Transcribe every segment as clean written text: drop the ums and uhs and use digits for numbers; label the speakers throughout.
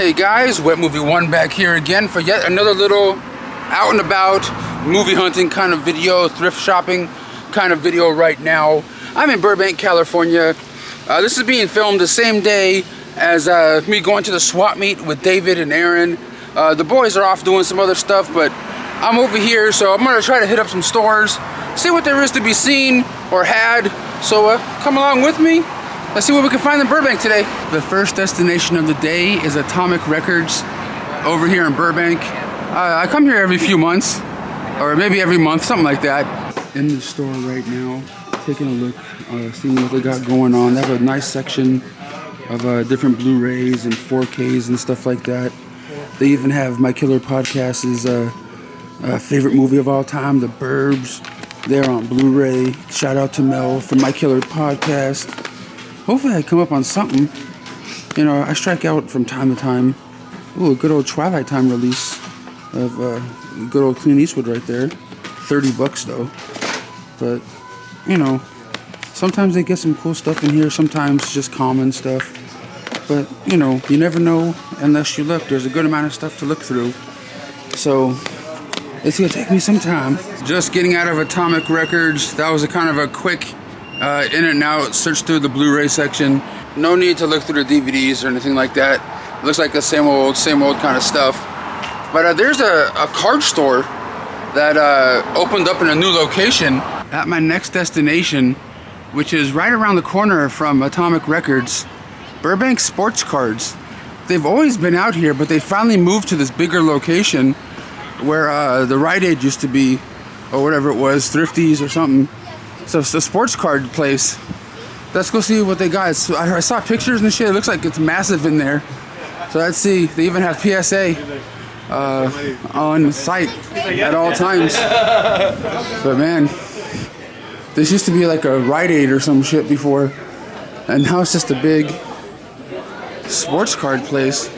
Speaker 1: Hey guys, Wet Movie 1 back here again for yet another little out and about movie hunting kind of video, thrift shopping kind of video right now. I'm in Burbank, California. This is being filmed the same day as me going to the swap meet with David and Aaron. The boys are off doing some other stuff, but I'm over here, so I'm gonna try to hit up some stores, see what there is to be seen or had. So come along with me. Let's see what we can find in Burbank today. The first destination of the day is Atomic Records over here in Burbank. I come here every few months, or maybe every month, something like that. In the store right now, taking a look, seeing what they got going on. They have a nice section of different Blu-rays and 4Ks and stuff like that. They even have my killer podcast's favorite movie of all time, The Burbs. They're on Blu-ray. Shout out to Mel from my killer podcast. Hopefully I come up on something. You know, I strike out from time to time. Ooh, a good old Twilight Time release of good old Clint Eastwood right there. $30 though. But, you know, sometimes they get some cool stuff in here. Sometimes just common stuff. But, you know, you never know unless you look. There's a good amount of stuff to look through. So, it's gonna take me some time. Just getting out of Atomic Records. That was a kind of a quick in and out, search through the Blu-ray section. No need to look through the DVDs or anything like that. It looks like the same old kind of stuff. But there's a card store that opened up in a new location at my next destination, which is right around the corner from Atomic Records. Burbank Sports Cards. They've always been out here, but they finally moved to this bigger location where the Rite Aid used to be, or whatever it was, Thrifties or something. So it's the sports card place. Let's go see what they got. I saw pictures and shit. It looks like it's massive in there. So let's see. They even have PSA on site at all times. But man, this used to be like a Rite Aid or some shit before, and now it's just a big sports card place.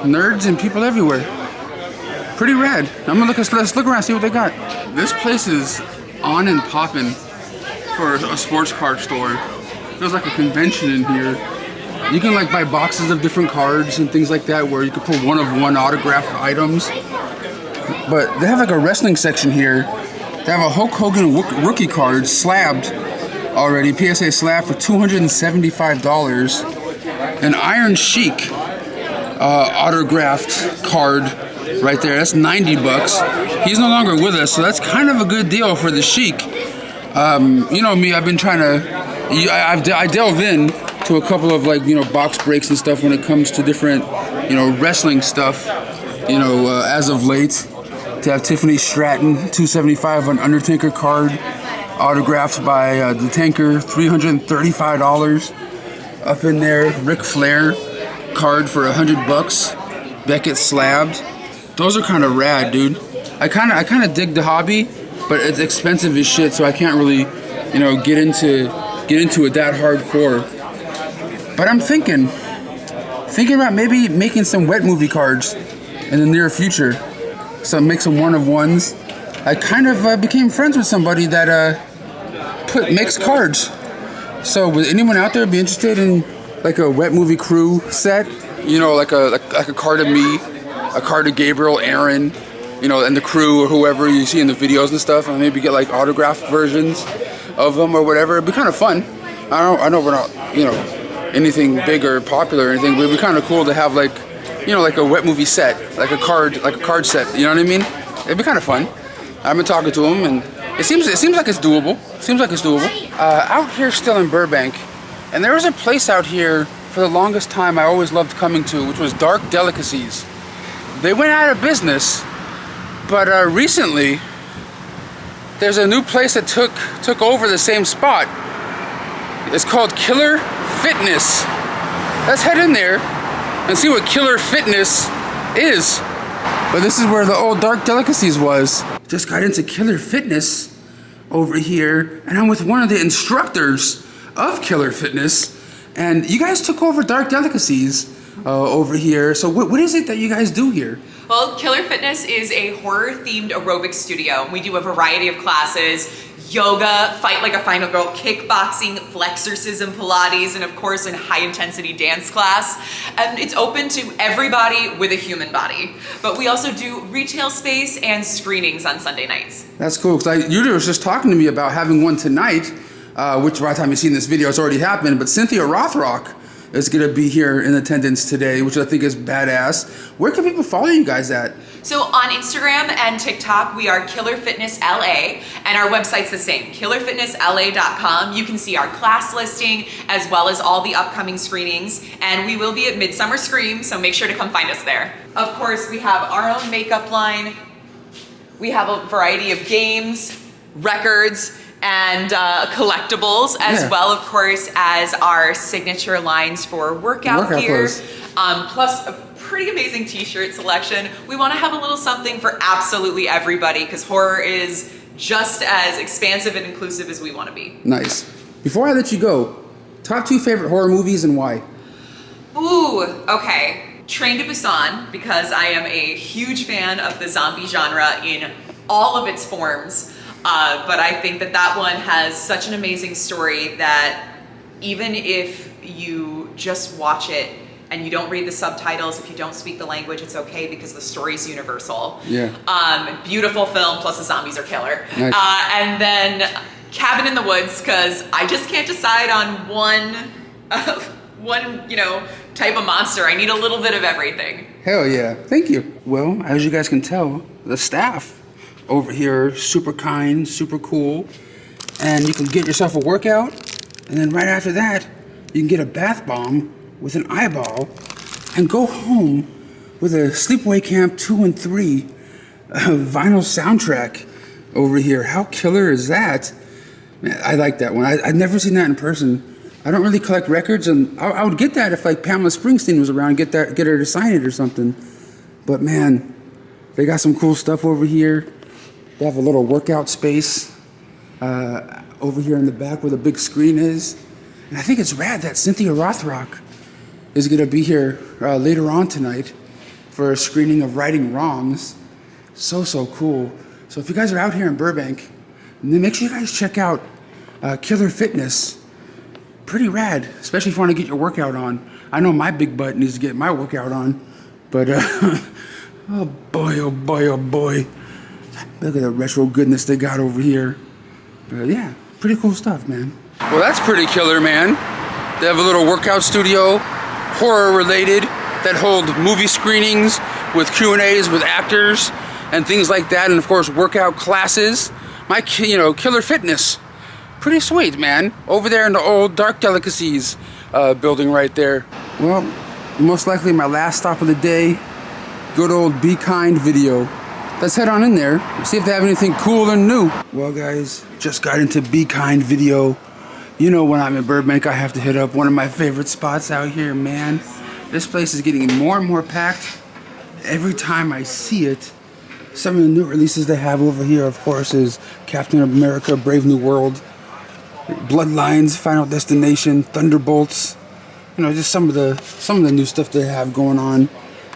Speaker 1: Nerds and people everywhere. Pretty rad. Let's look around, see what they got. This place is on and popping for a sports card store. Feels like a convention in here. You can like buy boxes of different cards and things like that where you can pull one-of-one autographed items. But they have like a wrestling section here. They have a Hulk Hogan rookie card slabbed already, PSA slab for $275. An Iron Sheik autographed card right there. That's $90. He's no longer with us, so that's kind of a good deal for the Sheik. You know me, I've been trying to, I delve in to a couple of like, you know, box breaks and stuff when it comes to different, you know, wrestling stuff, you know, as of late. To have Tiffany Stratton, $275 on Undertaker card, autographed by the Tanker, $335 up in there. Ric Flair card for $100, Beckett slabbed. Those are kind of rad, dude. I kind of dig the hobby, but it's expensive as shit, so I can't really, you know, get into it that hardcore. But I'm thinking about maybe making some wet movie cards in the near future. So make some one-of-ones. I kind of became friends with somebody that makes cards. So would anyone out there be interested in like a wet movie crew set? You know, like a card of me, a card of Gabriel, Aaron, you know, and the crew or whoever you see in the videos and stuff, and maybe get like autographed versions of them or whatever. It'd be kind of fun. I know we're not, you know, anything big or popular or anything, but it'd be kind of cool to have like, you know, like a wet movie set, like a card set. You know what I mean? It'd be kind of fun. I've been talking to him, and it seems like it's doable. Out here still in Burbank, and there was a place out here for the longest time I always loved coming to, which was Dark Delicacies. They went out of business, but recently there's a new place that took over the same spot. It's called Killer Fitness. Let's head in there and see what Killer Fitness is. But this is where the old Dark Delicacies was. Just got into Killer Fitness over here, and I'm with one of the instructors of Killer Fitness, and you guys took over Dark Delicacies over here. So what is it that you guys do here?
Speaker 2: Well, Killer Fitness is a horror-themed aerobics studio. We do a variety of classes. yoga, fight like a final girl, kickboxing, flexorcism, Pilates, and of course a high intensity dance class. And it's open to everybody with a human body. But we also do retail space and screenings on Sunday nights.
Speaker 1: That's cool, because you were just talking to me about having one tonight, which by the time you've seen this video, it's already happened, but Cynthia Rothrock is going to be here in attendance today, which I think is badass. Where can people follow you guys at?
Speaker 2: So on Instagram and TikTok, we are Killer Fitness LA, and our website's the same, killerfitnessla.com. You can see our class listing as well as all the upcoming screenings, and we will be at Midsummer Scream, so make sure to come find us there. Of course, we have our own makeup line. We have a variety of games, records, and collectibles, as well, of course, as our signature lines for workout gear, plus a pretty amazing t-shirt selection. We want to have a little something for absolutely everybody, because horror is just as expansive and inclusive as we want to be.
Speaker 1: Nice. Before I let you go, top 2 favorite horror movies and why?
Speaker 2: Ooh, okay. Train to Busan, because I am a huge fan of the zombie genre in all of its forms. But I think that one has such an amazing story that even if you just watch it and you don't read the subtitles, if you don't speak the language, it's okay, because the story's universal. Yeah. Beautiful film, plus the zombies are killer. Nice. And then Cabin in the Woods, because I just can't decide on one type of monster. I need a little bit of everything.
Speaker 1: Hell yeah. Thank you. Well, as you guys can tell, the staff over here, super kind, super cool, and you can get yourself a workout, and then right after that, you can get a bath bomb with an eyeball and go home with a Sleepaway Camp 2 and 3 vinyl soundtrack over here. How killer is that? Man, I like that one. I've never seen that in person. I don't really collect records, and I would get that if like Pamela Springsteen was around, get her to sign it or something. But man, they got some cool stuff over here. They have a little workout space over here in the back where the big screen is. And I think it's rad that Cynthia Rothrock is going to be here later on tonight for a screening of Righting Wrongs. So cool. So if you guys are out here in Burbank, then make sure you guys check out Killer Fitness. Pretty rad, especially if you want to get your workout on. I know my big butt needs to get my workout on, but oh boy, oh boy, oh boy. Look at the retro goodness they got over here. Yeah, pretty cool stuff, man. Well, that's pretty killer, man. They have a little workout studio, horror related, that hold movie screenings with Q&As with actors and things like that, and of course workout classes. Killer Fitness. Pretty sweet, man. Over there in the old Dark Delicacies building right there. Well, most likely my last stop of the day, good old Be Kind Video. Let's head on in there, see if they have anything cool and new. Well guys, just got into Be Kind Video. You know when I'm in Burbank, I have to hit up one of my favorite spots out here, man. This place is getting more and more packed every time I see it. Some of the new releases they have over here, of course, is Captain America, Brave New World, Bloodlines, Final Destination, Thunderbolts. Just some of the new stuff they have going on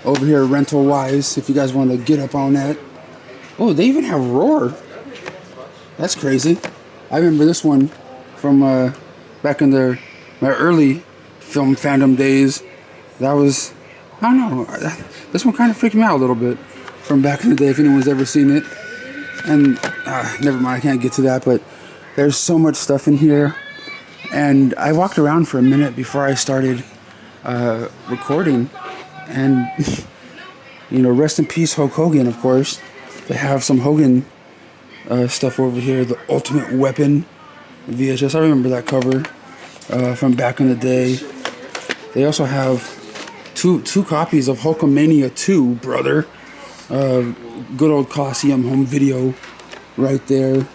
Speaker 1: over here rental-wise, if you guys want to get up on that. Oh, they even have Roar. That's crazy. I remember this one from back in my early film fandom days. That was, I don't know, this one kind of freaked me out a little bit from back in the day, if anyone's ever seen it. And never mind, I can't get to that, but there's so much stuff in here. And I walked around for a minute before I started recording. And, rest in peace, Hulk Hogan, of course. They have some Hogan stuff over here. The Ultimate Weapon VHS. I remember that cover from back in the day. They also have two copies of Hulkamania 2, brother. Good old Coliseum home video right there.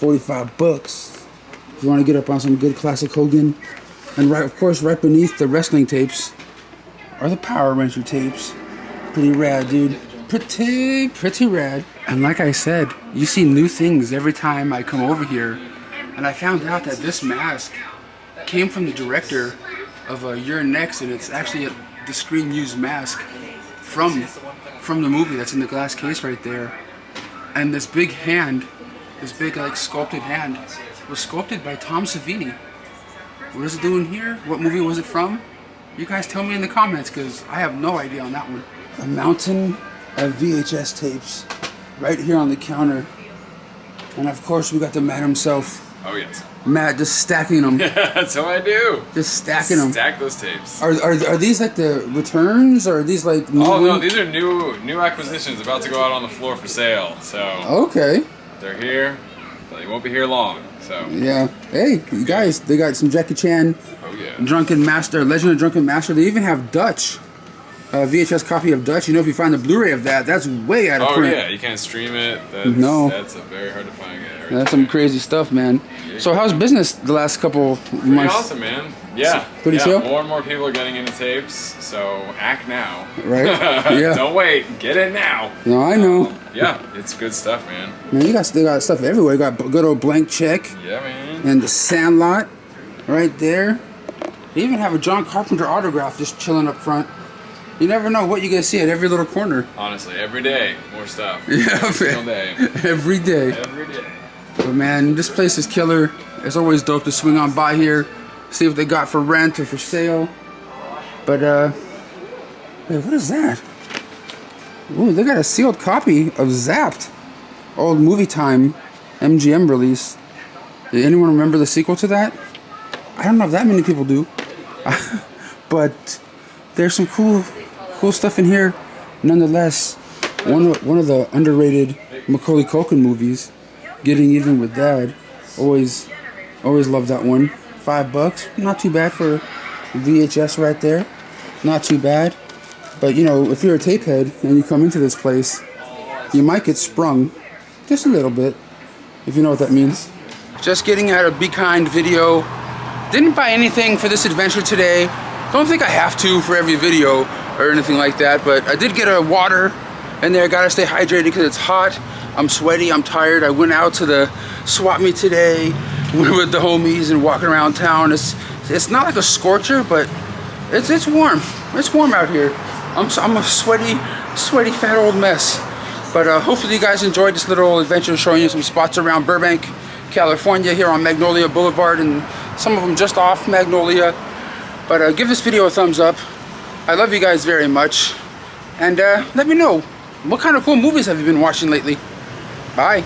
Speaker 1: $45. If you want to get up on some good classic Hogan. And right beneath the wrestling tapes are the Power Ranger tapes. Pretty rad, dude. Pretty rad. And like I said, you see new things every time I come over here. And I found out that this mask came from the director of You're Next, and it's actually the screen used mask from the movie that's in the glass case right there. And this big hand This big like sculpted hand was sculpted by Tom Savini. What is it doing here? What movie was it from? You guys tell me in the comments because I have no idea on that one. A mountain of VHS tapes right here on the counter. And of course we got the man himself.
Speaker 3: Oh yes.
Speaker 1: Matt just stacking them.
Speaker 3: That's how I do.
Speaker 1: Just stacking them.
Speaker 3: Stack those tapes.
Speaker 1: Are these like the returns or are these like new?
Speaker 3: Oh no, these are new acquisitions about to go out on the floor for sale. So
Speaker 1: okay.
Speaker 3: They're here. They won't be here long. So
Speaker 1: yeah. Hey, you guys, they got some Jackie Chan.
Speaker 3: Oh yeah.
Speaker 1: Drunken Master, Legend of Drunken Master. They even have Dutch. VHS copy of Dutch. You know, if you find the Blu-ray of that, that's way out of print.
Speaker 3: Oh yeah, you can't stream it. That's a very hard to find.
Speaker 1: That's some crazy stuff, man. So how's business the last couple months?
Speaker 3: Pretty awesome, man. Yeah.
Speaker 1: Pretty chill?
Speaker 3: More and more people are getting into tapes, so act now.
Speaker 1: Right? Yeah.
Speaker 3: Don't wait. Get in now.
Speaker 1: No, I know.
Speaker 3: Yeah, it's good stuff, man.
Speaker 1: Man, they got stuff everywhere. You got good old Blank Check.
Speaker 3: Yeah, man.
Speaker 1: And the Sandlot right there. They even have a John Carpenter autograph just chilling up front. You never know what you're going to see at every little corner.
Speaker 3: Honestly, every day, more stuff.
Speaker 1: Yeah,
Speaker 3: every single day.
Speaker 1: Every day.
Speaker 3: Every day.
Speaker 1: But man, this place is killer. It's always dope to swing on by here, see what they got for rent or for sale. But wait, what is that? Ooh, they got a sealed copy of Zapped, old Movie Time MGM release. Did anyone remember the sequel to that? I don't know if that many people do. But there's some cool stuff in here. Nonetheless, one of the underrated Macaulay Culkin movies, Getting Even with Dad. Always loved that one. $5, not too bad for VHS right there. Not too bad. But you know, if you're a tape head and you come into this place, you might get sprung just a little bit, if you know what that means. Just getting out a Be Kind video. Didn't buy anything for this adventure today. Don't think I have to for every video or anything like that, but I did get a water in there. Gotta stay hydrated because it's hot. I'm sweaty, I'm tired. I went out to the swap meet today with the homies and walking around town. It's not like a scorcher, but it's warm. It's warm out here. I'm a sweaty fat old mess. But hopefully you guys enjoyed this little adventure showing you some spots around Burbank, California, here on Magnolia Boulevard, and some of them just off Magnolia. But give this video a thumbs up. I love you guys very much. And let me know, what kind of cool movies have you been watching lately? Bye.